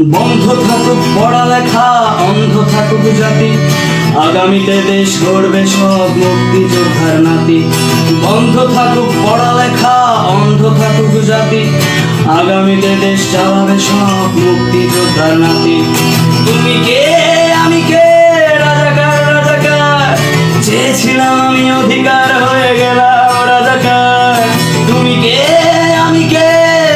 বন্ধ থাকুক পড়ালেখা, অন্ধ থাকুক জাতি, আগামীতে দেশ গড়বে সব মুক্তিযোদ্ধার নাতি। বন্ধ থাকুক পড়ালেখা, অন্ধ থাকুক জাতি, আগামীতে দেশ চালাবে সব মুক্তিযোদ্ধার নাতি। তুমি কে আমি কে, রাজাকার রাজাকার, চেয়েছিলাম আমি অধিকার হয়ে গেলাম রাজাকার। তুমি কে আমি কে,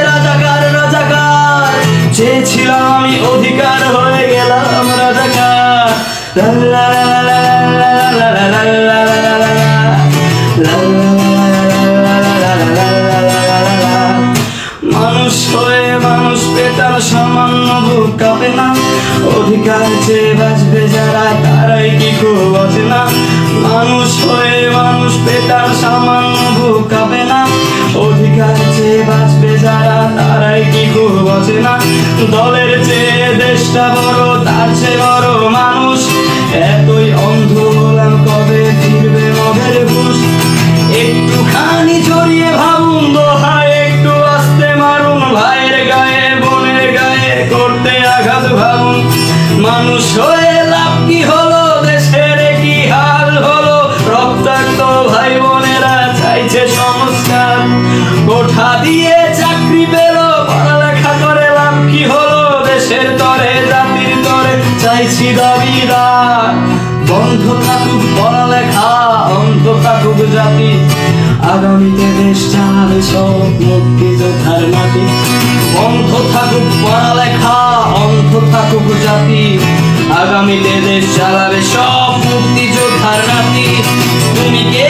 রাজাকার রাজাকার, চেয়েছিলাম আমি অধিকার হয়ে গেলাম রাজাকার। লা লা লা লা লা লা লা লা লা লা লা লা। মানুষ হয়ে মানুষ পেটার সামান্য বুক কাঁপে না, অধিকার চেয়ে বাঁচবে যারা তারাই কি খুব বাঁচে না। মানুষ হয়ে মানুষ পেটার সামান্য বুক কাঁপে না, অধিকার চেয়ে বাঁচবে যারা তারাই কি খুব বাঁচে না। দলের চেয়ে দেশটা বড়, তার চেয়ে বড় মানুষ, এতই অন্ধ হলাম কবে ফিরবে মদের হুঁশ। একটুখানি জড়িয়ে ভাবুন দোহায়, একটু আস্তে মারুন ভাইয়ের গায়ে বোনের গায়ে করতে আঘাত ভাবুন। মানুষ হয়ে লাভ কি হলো, দেশের কি হাল হলো, রক্তাক্ত ভাই বোনেরা চাইছে সংস্কার। কোঠা দিয়ে চাকরি পেল, পড়ালেখা করে লাভ কি হলো, দেশের তরে জাতির তরে চাইছি দাবিদার। বন্ধ থাকুক পড়ালেখা, অন্ধ থাকুক জাতি, আগামীতে দেশ চালাবে সব মুক্তিযোদ্ধার নাতি। বন্ধ থাকুক পড়ালেখা, অন্ধ থাকুক জাতি, আগামীতে দেশ চালাবে সব মুক্তিযোদ্ধার নাতি। তুমি কে